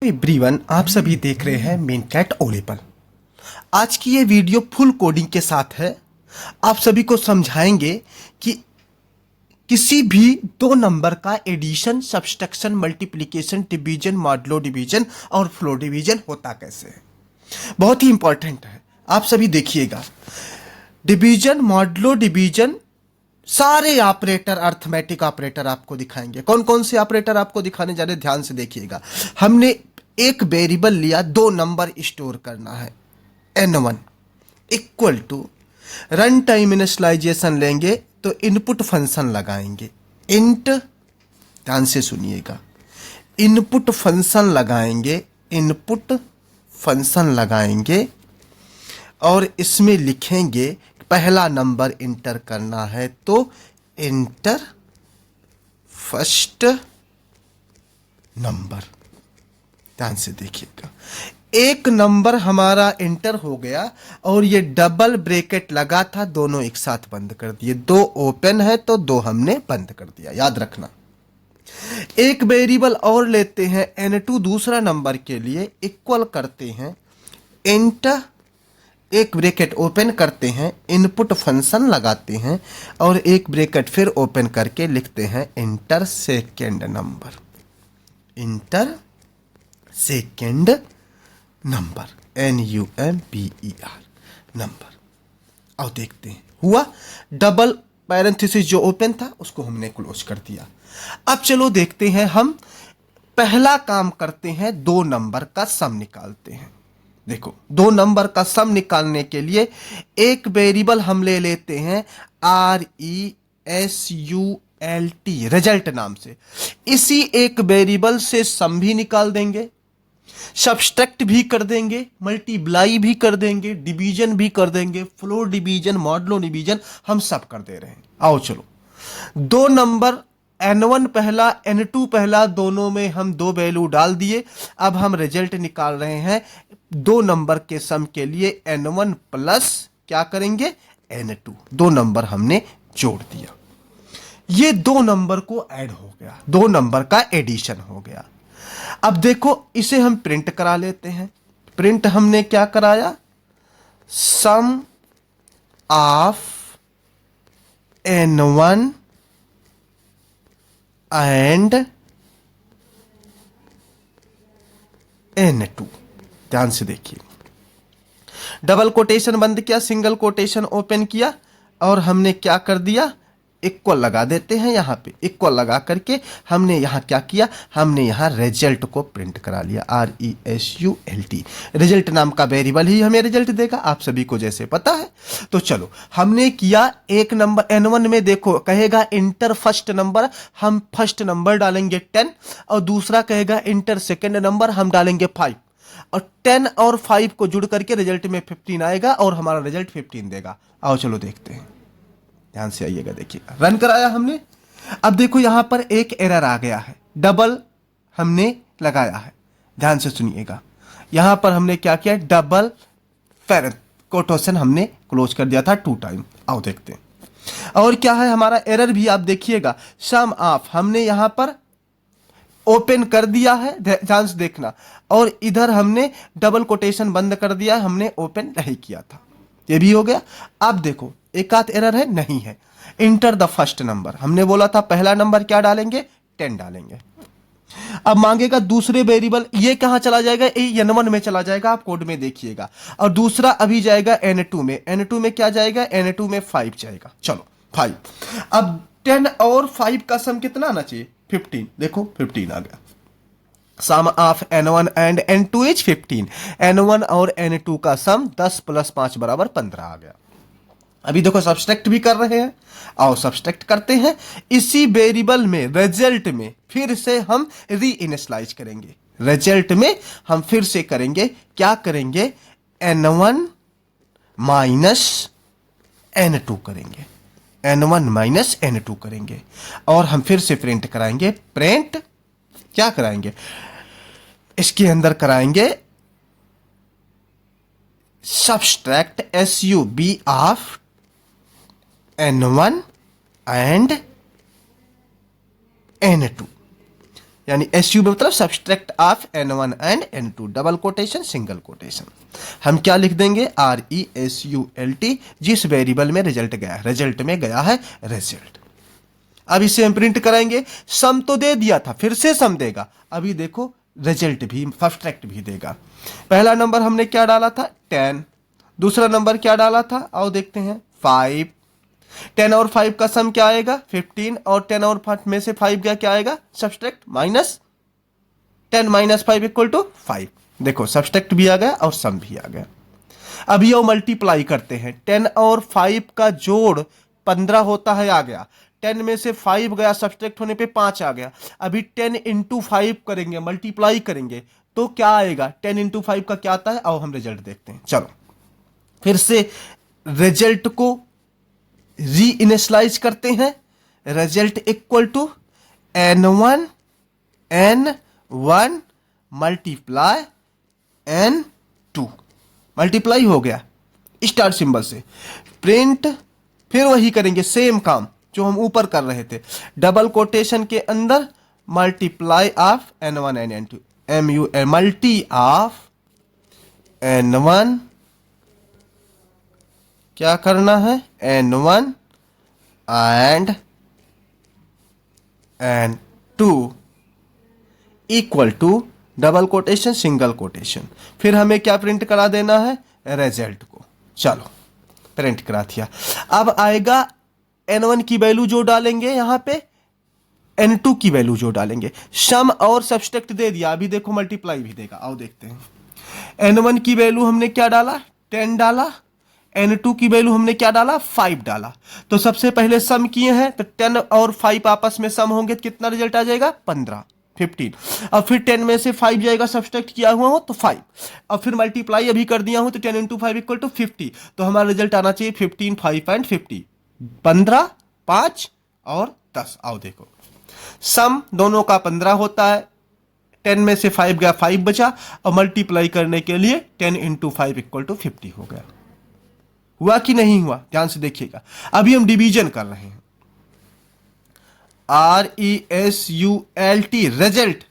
Everyone, आप सभी देख रहे हैं मेनकैट ओलेपल। आज की ये वीडियो फुल कोडिंग के साथ है। आप सभी को समझाएंगे कि किसी भी दो नंबर का addition, subtraction, multiplication, division, modulo division और फ्लो डिवीजन होता कैसे है। बहुत ही इंपॉर्टेंट है, आप सभी देखिएगा। डिवीजन, मॉडुलो डिवीजन, सारे ऑपरेटर, अर्थमेटिक ऑपरेटर आपको दिखाएंगे। कौन कौन से ऑपरेटर आपको दिखाने जा रहे, ध्यान से देखिएगा। हमने एक वेरिएबल लिया, दो नंबर स्टोर करना है। n1 equal to run time initialisation लेंगे तो इनपुट फंक्शन लगाएंगे इंट। ध्यान से सुनिएगा, इनपुट फंक्शन लगाएंगे, इनपुट फंक्शन लगाएंगे और इसमें लिखेंगे पहला नंबर इंटर करना है तो इंटर फर्स्ट नंबर। ध्यान से देखिएगा, एक नंबर हमारा इंटर हो गया और ये डबल ब्रैकेट लगा था, दोनों एक साथ बंद कर दिए। दो ओपन है तो दो हमने बंद कर दिया, याद रखना। एक वेरिएबल और लेते हैं n2, दूसरा नंबर के लिए इक्वल करते हैं इंटर, एक ब्रैकेट ओपन करते हैं, इनपुट फंक्शन लगाते हैं और एक ब्रैकेट फिर ओपन करके लिखते हैं inter second number, inter second number, NUMBER number. और देखते हैं हुआ, डबल पैरेंथेसिस जो ओपन था उसको हमने क्लोज कर दिया। अब चलो देखते हैं, हम पहला काम करते हैं, दो नंबर का सम निकालते हैं। देखो, दो नंबर का सम निकालने के लिए एक वेरिएबल हम ले लेते हैं RESULT, रिजल्ट नाम से। इसी एक वेरिएबल से सम भी निकाल देंगे, सब्सट्रैक्ट भी कर देंगे, मल्टीप्लाई भी कर देंगे, डिवीजन भी कर देंगे, फ्लो डिवीजन, मॉडुलो डिवीजन, हम सब कर दे रहे हैं। आओ चलो, दो नंबर n1 पहला, n2 पहला, दोनों में हम दो वैल्यू डाल दिए। अब हम रिजल्ट निकाल रहे हैं दो नंबर के सम के लिए। n1 प्लस क्या करेंगे, n2, दो नंबर हमने जोड़ दिया। ये दो नंबर को ऐड हो गया, दो नंबर का एडिशन हो गया। अब देखो, इसे हम प्रिंट करा लेते हैं। प्रिंट हमने क्या कराया, सम ऑफ n1 एंड n2। ध्यान से देखिए, डबल कोटेशन बंद किया, सिंगल कोटेशन ओपन किया और हमने क्या कर दिया, इक्वल लगा देते हैं। यहां पे इक्वल लगा करके हमने यहां क्या किया, हमने यहां रिजल्ट को प्रिंट करा लिया, RESULT। रिजल्ट नाम का वेरिएबल ही हमें रिजल्ट देगा, आप सभी को जैसे पता है। तो चलो, हमने किया एक नंबर n1 में, देखो कहेगा इंटर फर्स्ट नंबर, हम फर्स्ट नंबर डालेंगे 10 और दूसरा कहेगा इंटर सेकेंड नंबर, हम डालेंगे 5 और 10 और 5 को जुड़ करके रिजल्ट में 15 आएगा और हमारा रिजल्ट 15 देगा। आओ चलो देखते हैं, ध्यान से आइएगा, देखिएगा। रन कराया हमने। अब देखो यहां पर एक एरर आ गया है, डबल हमने लगाया है। ध्यान से सुनिएगा, यहां पर हमने क्या किया, डबल कोटेशन हमने क्लोज कर दिया था 2 टाइम। आओ देखते हैं और क्या है हमारा एरर भी, आप देखिएगा। सम ऑफ हमने यहां पर ओपन कर दिया है, ध्यान से देखना, और इधर हमने डबल कोटेशन बंद कर दिया, हमने ओपन नहीं किया था, ये भी हो गया। अब देखो, एक आध एरर है, नहीं है। इंटर द फर्स्ट नंबर, हमने बोला था पहला नंबर क्या डालेंगे, 10 डालेंगे। अब मांगेगा दूसरे वेरिएबल, ये कहां चला जाएगा, ये n1 में चला जाएगा, आप कोड में देखिएगा। और दूसरा अभी जाएगा n2 में, n2 में क्या जाएगा, n2 में 5 जाएगा। चलो 5। अब 10 और 5 का सम कितना आना चाहिए, 15। देखो 15 आ गया। सम of n1 and n2 is 15। n1 और n2 का सम 10 + 5 = 15 आ गया। अभी देखो सब्सट्रैक्ट भी कर रहे हैं, आओ सब्सट्रैक्ट करते हैं। इसी वेरिएबल में, रिजल्ट में फिर से हम री इनिशियलाइज करेंगे। रिजल्ट में हम फिर से करेंगे, क्या करेंगे, n1 माइनस n2 करेंगे, n1 माइनस n2 करेंगे और हम फिर से प्रिंट कराएंगे। प्रिंट क्या कराएंगे, इसके अंदर कराएंगे subtract SUB of n1 and n2। यानी एसयू मतलब subtract of N1 and N2, double quotation single quotation. हम क्या लिख देंगे, RESULT, जिस वेरिएबल में रिजल्ट गया है, रिजल्ट में गया है रिजल्ट। अब इसे हम प्रिंट कराएंगे, सम तो दे दिया था, फिर से सम देगा, अभी देखो रिजल्ट भी सब्सट्रैक्ट भी देगा। पहला नंबर हमने क्या डाला था 10, दूसरा नंबर क्या डाला था, आओ देखते हैं 5। 10 और 5 का सम क्या आएगा 15, और 10 और 5 में से 5 गया, क्या आएगा subtract minus 10 minus 5 equal to 5। देखो सब्सट्रैक्ट भी आ गया और सम भी आ गया। अब ये मल्टीप्लाई करते हैं, 10 और 5 का जोड़ 15 होता है, आ गया। 10 में से 5 गया, सब्सट्रैक्ट होने पे 5 आ गया। अभी 10 इंटू 5 करेंगे, मल्टीप्लाई करेंगे तो क्या आएगा, 10 इंटू 5 का क्या आता है, आओ हम रिजल्ट देखते हैं। चलो फिर से रिजल्ट को री इनिशियलाइज करते हैं, result equal to N1 multiply N2, multiply हो गया स्टार सिंबल से, प्रिंट, फिर वही करेंगे सेम काम जो हम ऊपर कर रहे थे, डबल कोटेशन के अंदर multiply of N1 and N2, MU multi of N1, क्या करना है N1 and N2 equal to double quotation single quotation, फिर हमें क्या प्रिंट करा देना है रिजल्ट को। चलो प्रिंट करा दिया। अब आएगा N1 की वैल्यू जो डालेंगे यहां पे, N2 की वैल्यू जो डालेंगे, सम और सब्सट्रैक्ट दे दिया, अभी देखो मल्टीप्लाई भी देगा, आओ देखते हैं। N1 की वैल्यू हमने क्या डाला 10 डाला, N2 की वैल्यू हमने क्या डाला 5 डाला। तो सबसे पहले सम किए हैं, तो 10 और 5 आपस में सम होंगे तो कितना रिजल्ट आ जाएगा 15 15। अब फिर 10 में से 5 जाएगा, सब्सट्रैक्ट किया हुआ हो तो 5, अब फिर मल्टीप्लाई अभी कर दिया हूं तो 10 इंटू 5 इक्वल टू 50, तो हमारा रिजल्ट आना चाहिए 15 5 एंड 50, 15 5 और 10। आओ देखो सम दोनों का 15 होता है, 10 में से 5 गया 5 बचा, और मल्टीप्लाई करने के लिए 10 इंटू 5 इक्वल टू 50 हो गया। हुआ कि नहीं हुआ, ध्यान से देखिएगा। अभी हम डिवीजन कर रहे हैं, RESULT result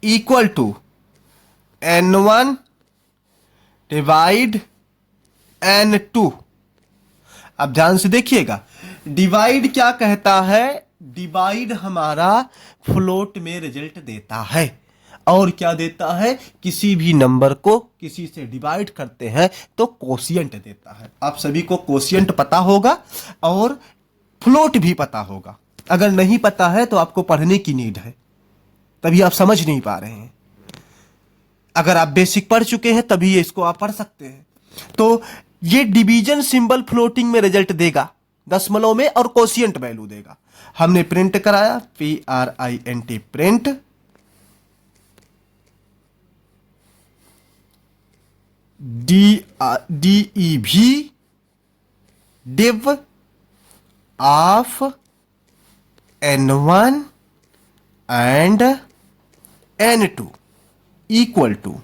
equal to N1 divide N2। अब ध्यान से देखिएगा, डिवाइड क्या कहता है, डिवाइड हमारा फ्लोट में रिजल्ट देता है, और क्या देता है, किसी भी नंबर को किसी से डिवाइड करते हैं तो कोशिएंट देता है। आप सभी को कोशिएंट पता होगा और फ्लोट भी पता होगा, अगर नहीं पता है तो आपको पढ़ने की नीड है, तभी आप समझ नहीं पा रहे हैं। अगर आप बेसिक पढ़ चुके हैं तभी इसको आप पढ़ सकते हैं। तो ये डिवीजन सिंबल फ्लोटिंग में रिजल्ट देगा, दशमलव में, और कोशिएंट वैल्यू देगा। हमने प्रिंट कराया PRINT print, DEV div of N1 and N2 equal to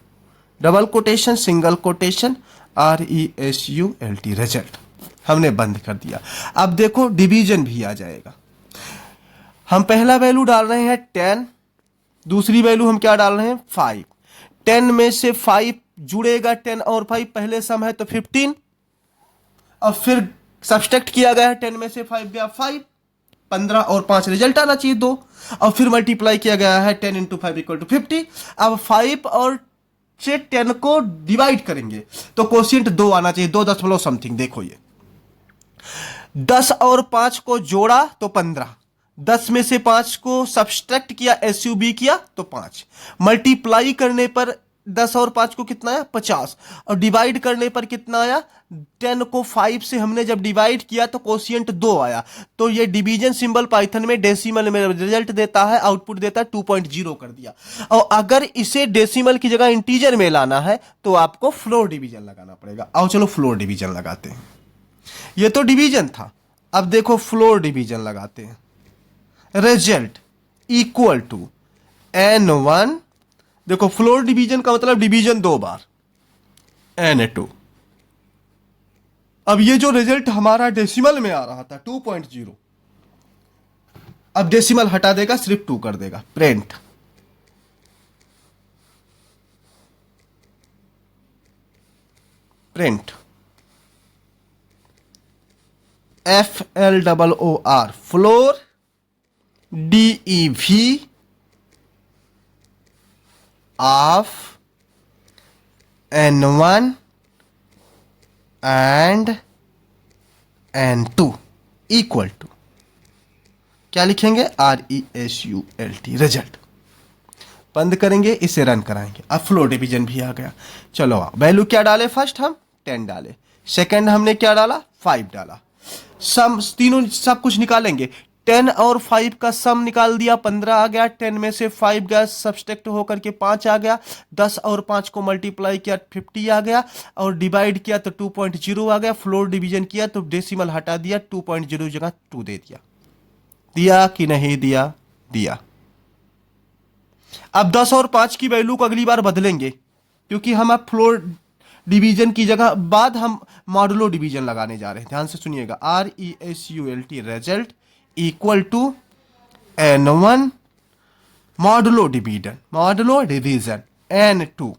double quotation single quotation RESULT result हमने बंद कर दिया। अब देखो डिवीजन भी आ जाएगा। हम पहला वैल्यू डाल रहे हैं 10, दूसरी वैल्यू हम क्या डाल रहे हैं 5। 10 में से 5 जुड़ेगा, 10 और 5 पहले सम है तो 15, अब फिर सब्सट्रैक्ट किया गया है, 10 में से 5 गया 5, 15 और 5 रिजल्ट आना चाहिए 2, और फिर मल्टीप्लाई किया गया है 10 इंटू 5 इक्वल टू 50। अब 5 और से 10 को डिवाइड करेंगे तो कोशिएंट 2 आना चाहिए, 2 दशमलव समथिंग। देखो ये 10 और 5 को जोड़ा तो 15, 10 में से 5 को सब्सट्रैक्ट किया, SUB किया तो 5, मल्टीप्लाई करने पर 10 और 5 को कितना आया 50, और डिवाइड करने पर कितना आया, 10 को 5 से हमने जब डिवाइड किया तो कोशिएंट 2 आया। तो ये डिवीजन सिंबल पाइथन में डेसिमल में रिजल्ट देता है, आउटपुट देता है 2.0 कर दिया। और अगर इसे डेसिमल की जगह इंटीजर में लाना है तो आपको फ्लोर डिवीजन लगाना पड़ेगा। आओ चलो फ्लोर डिवीजन लगाते हैं। ये तो डिवीजन था, अब देखो फ्लोर डिवीजन लगाते हैं। रिजल्ट इक्वल टू N1, देखो फ्लोर डिवीजन का मतलब डिवीजन 2 बार, N2। अब ये जो रिजल्ट हमारा डेसिमल में आ रहा था 2.0, अब डेसिमल हटा देगा, सिर्फ 2 कर देगा, print print FLOOR floor DEV of N1 and N2 equal to क्या लिखेंगे RESULT रिजल्ट। बंद करेंगे, इसे रन कराएंगे। अब फ्लो डिवीजन भी आ गया। चलो वैल्यू क्या डाले, फर्स्ट हम 10 डाले, सेकंड हमने क्या डाला 5 डाला, सम तीनों सब कुछ निकालेंगे। 10 और 5 का सम निकाल दिया, 15 आ गया। 10 में से 5 गया, सब्सट्रैक्ट होकर के 5 आ गया। 10 और 5 को मल्टीप्लाई किया 50 आ गया, और डिवाइड किया तो 2.0 आ गया। फ्लोर डिवीजन किया तो डेसिमल हटा दिया, 2.0 जगह 2 दे दिया। दिया कि नहीं दिया? दिया। अब 10 और 5 की वैल्यू को अगली बार बदलेंगे, क्योंकि हम अब फ्लोर डिवीजन की जगह बाद हम मॉडुलो डिवीजन लगाने जा रहे हैं। ध्यान से सुनिएगा, RESULT result equal to N1 modulo division N2।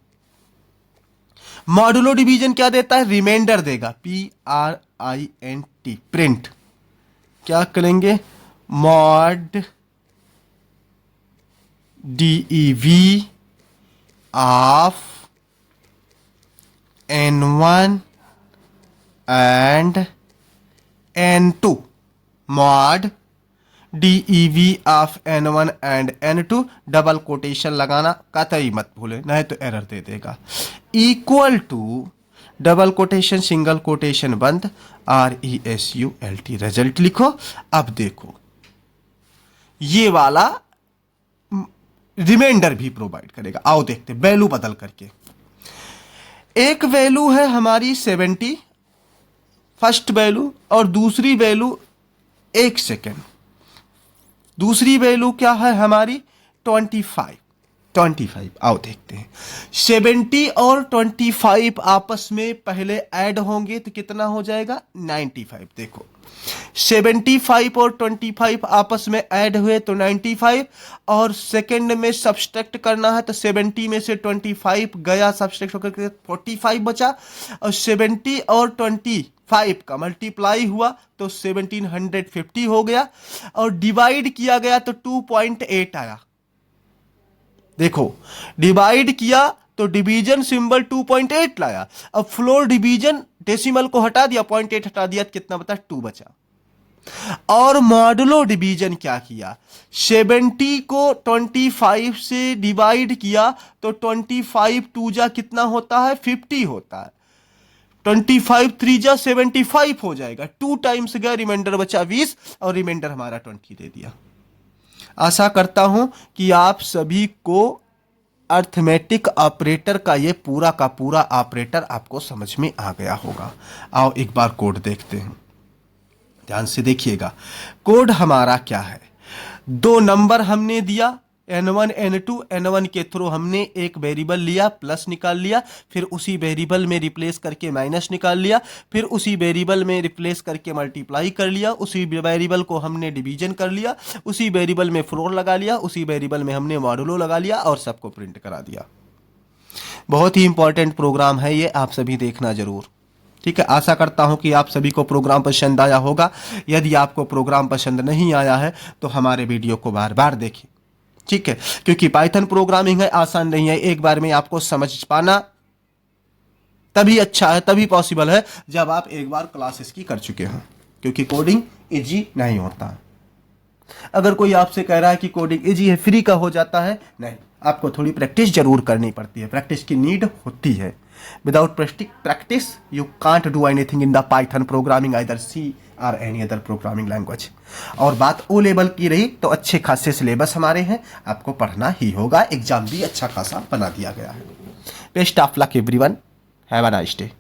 Modulo division क्या देता है? रिमाइंडर देगा, PRINT प्रिंट। क्या करेंगे? Mod DEV of N1 and N2। Mod DEV of N1 and N2 double quotation लगाना कतई मत भूले, नहीं तो एरर दे देगा। Equal to double quotation single quotation बंद RESULT रिजल्ट लिखो। अब देखो ये वाला रिमाइंडर भी प्रोवाइड करेगा। आओ देखते वैल्यू बदल करके। एक वैल्यू है हमारी 70 फर्स्ट वैल्यू, और दूसरी वैल्यू 1 सेकेंड। दूसरी वैल्यू क्या है हमारी 25। आओ देखते हैं। 70 और 25 आपस में पहले ऐड होंगे तो कितना हो जाएगा 95। देखो 75 और 25 आपस में ऐड हुए तो 95, और सेकंड में सब्सट्रैक्ट करना है तो 70 में से 25 गया, सब्सट्रैक्ट होकर के 45 बचा, और 70 और 25 का मल्टीप्लाई हुआ तो 1750 हो गया, और डिवाइड किया गया तो 2.8 आया। देखो डिवाइड किया तो डिवीजन सिंबल 2.8 लाया। अब फ्लोर डिवीजन डेसिमल को हटा दिया, 0.8 हटा दिया तो कितना बता 2 बचा। और मॉडुलो डिवीजन क्या किया, 70 को 25 से डिवाइड किया तो 25 2 जा कितना होता है 50 होता है, 25 3 जा 75 हो जाएगा। 2 टाइम्स गया, रिमाइंडर बचा 20, और रिमाइंडर हमारा 20 दे दिया। आशा करता हूं कि आप सभी को अर्थमेटिक ऑपरेटर का ये पूरा का पूरा ऑपरेटर आपको समझ में आ गया होगा। आओ एक बार कोड देखते हैं, ध्यान से देखिएगा। कोड हमारा क्या है, 2 नंबर हमने दिया N1 N2। N1 के थ्रू हमने एक वेरिएबल लिया, प्लस निकाल लिया, फिर उसी वेरिएबल में रिप्लेस करके माइनस निकाल लिया, फिर उसी वेरिएबल में रिप्लेस करके मल्टीप्लाई कर लिया, उसी वेरिएबल को हमने डिवीजन कर लिया, उसी वेरिएबल में फ्लोर लगा लिया, उसी वेरिएबल में हमने मॉडुलो लगा लिया, और सबको प्रिंट करा दिया। बहुत ही इंपॉर्टेंट प्रोग्राम है ये, आप सभी देखना जरूर। ठीक है, आशा करता हूं कि आप सभी को प्रोग्राम पसंद आया होगा। यदि आपको प्रोग्राम पसंद नहीं आया है तो हमारे वीडियो को बार बार देखें। ठीक है, क्योंकि पाइथन प्रोग्रामिंग है, आसान नहीं है। एक बार में आपको समझ पाना तभी अच्छा है, तभी पॉसिबल है जब आप एक बार क्लासेस की कर चुके हो, क्योंकि कोडिंग इजी नहीं होता। अगर कोई आपसे कह रहा है कि कोडिंग इजी है, फ्री का हो जाता है, नहीं, आपको थोड़ी प्रैक्टिस जरूर करनी पड़ती है, प्रैक्टिस की नीड होती है। Without practice you can't do anything in the python programming, either C और एनी अदर प्रोग्रामिंग लैंग्वेज। और बात ओ लेवल की रही तो अच्छे खासे सिलेबस हमारे हैं, आपको पढ़ना ही होगा। एग्जाम भी अच्छा खासा बना दिया गया है। Best of luck everyone, have a nice day.